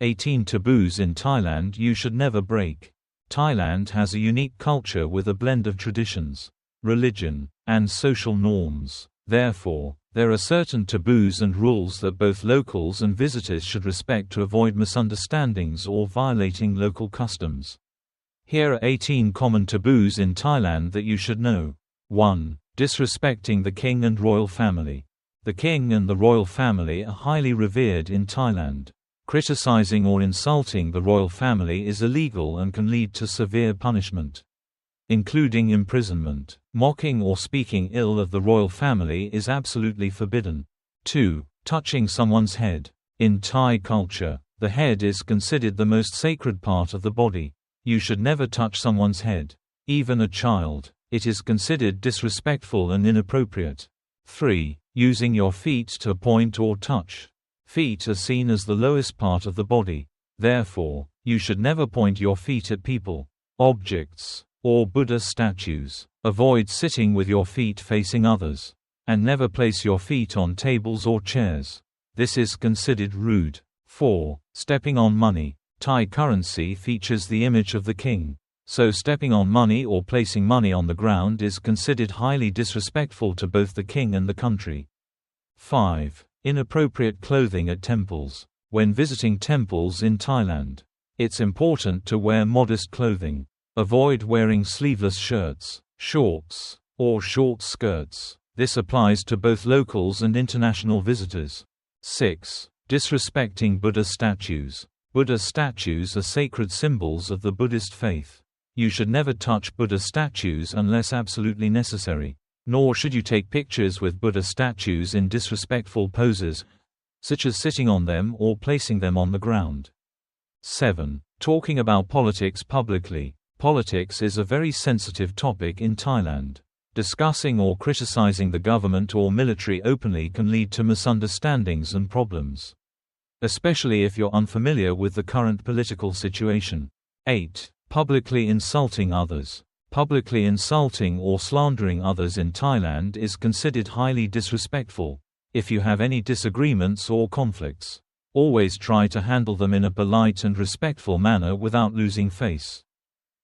18 Taboos in Thailand you should never break. Thailand has a unique culture with a blend of traditions, religion, and social norms. Therefore, there are certain taboos and rules that both locals and visitors should respect to avoid misunderstandings or violating local customs. Here are 18 common taboos in Thailand that you should know. 1. Disrespecting the king and royal family. The king and the royal family are highly revered in Thailand. Criticizing or insulting the royal family is illegal and can lead to severe punishment, including imprisonment. Mocking or speaking ill of the royal family is absolutely forbidden. 2. Touching someone's head. In Thai culture, the head is considered the most sacred part of the body. You should never touch someone's head, even a child. It is considered disrespectful and inappropriate. 3. Using your feet to point or touch. Feet are seen as the lowest part of the body. Therefore, you should never point your feet at people, objects, or Buddha statues. Avoid sitting with your feet facing others. And never place your feet on tables or chairs. This is considered rude. 4. Stepping on money. Thai currency features the image of the king. So stepping on money or placing money on the ground is considered highly disrespectful to both the king and the country. 5. Inappropriate clothing at temples. When visiting temples in Thailand, it's important to wear modest clothing. Avoid wearing sleeveless shirts, shorts, or short skirts. This applies to both locals and international visitors. 6. Disrespecting Buddha statues. Buddha statues are sacred symbols of the Buddhist faith. You should never touch Buddha statues unless absolutely necessary. Nor should you take pictures with Buddha statues in disrespectful poses, such as sitting on them or placing them on the ground. 7. Talking about politics publicly. Politics is a very sensitive topic in Thailand. Discussing or criticizing the government or military openly can lead to misunderstandings and problems, especially if you're unfamiliar with the current political situation. 8. Publicly insulting others. Publicly insulting or slandering others in Thailand is considered highly disrespectful. If you have any disagreements or conflicts, always try to handle them in a polite and respectful manner without losing face.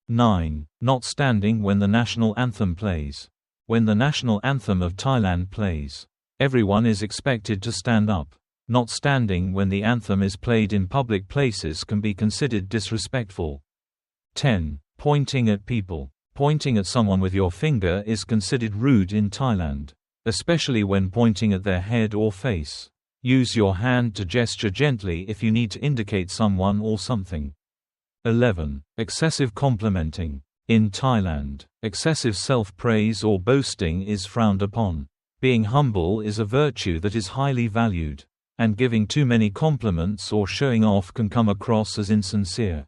9. Not standing when the national anthem plays. When the national anthem of Thailand plays, everyone is expected to stand up. Not standing when the anthem is played in public places can be considered disrespectful. 10. Pointing at people. Pointing at someone with your finger is considered rude in Thailand, especially when pointing at their head or face. Use your hand to gesture gently if you need to indicate someone or something. 11. Excessive complimenting. In Thailand, excessive self-praise or boasting is frowned upon. Being humble is a virtue that is highly valued, and giving too many compliments or showing off can come across as insincere.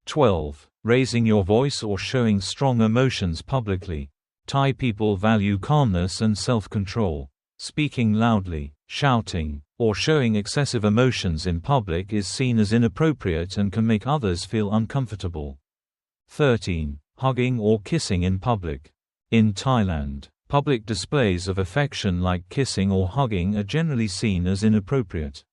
12. Raising your voice or showing strong emotions publicly. Thai people value calmness and self-control. Speaking loudly, shouting, or showing excessive emotions in public is seen as inappropriate and can make others feel uncomfortable. 13. Hugging or kissing in public. In Thailand, public displays of affection like kissing or hugging are generally seen as inappropriate.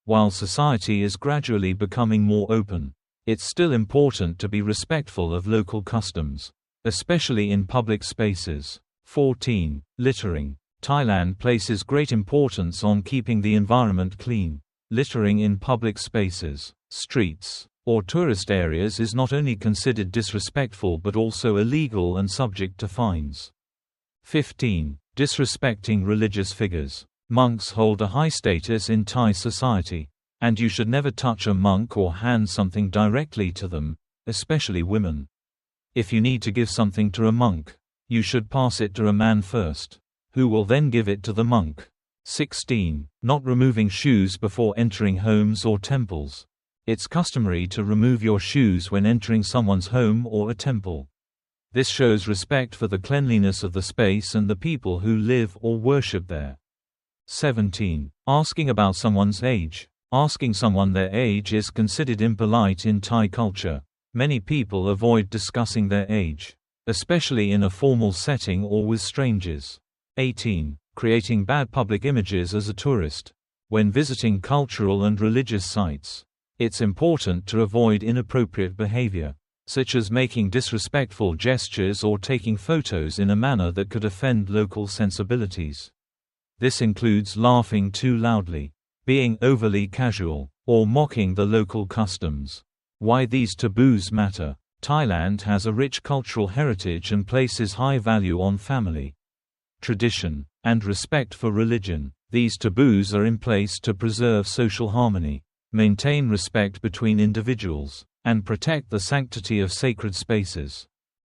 While society is gradually becoming more open, it's still important to be respectful of local customs, especially in public spaces. 14. Littering. Thailand places great importance on keeping the environment clean. Littering in public spaces, streets, or tourist areas is not only considered disrespectful but also illegal and subject to fines. 15. Disrespecting religious figures. Monks hold a high status in Thai society, and you should never touch a monk or hand something directly to them, especially women. If you need to give something to a monk, you should pass it to a man first, who will then give it to the monk. 16. Not removing shoes before entering homes or temples. It's customary to remove your shoes when entering someone's home or a temple. This shows respect for the cleanliness of the space and the people who live or worship there. 17. Asking about someone's age. Asking someone their age is considered impolite in Thai culture. Many people avoid discussing their age, especially in a formal setting or with strangers. 18. Creating bad public images as a tourist. When visiting cultural and religious sites, It's important to avoid inappropriate behavior, such as making disrespectful gestures or taking photos in a manner that could offend local sensibilities. This includes laughing too loudly, being overly casual, or mocking the local customs. Why these taboos matter. Thailand has a rich cultural heritage and places high value on family, tradition, and respect for religion. These taboos are in place to preserve social harmony, maintain respect between individuals, and protect the sanctity of sacred spaces.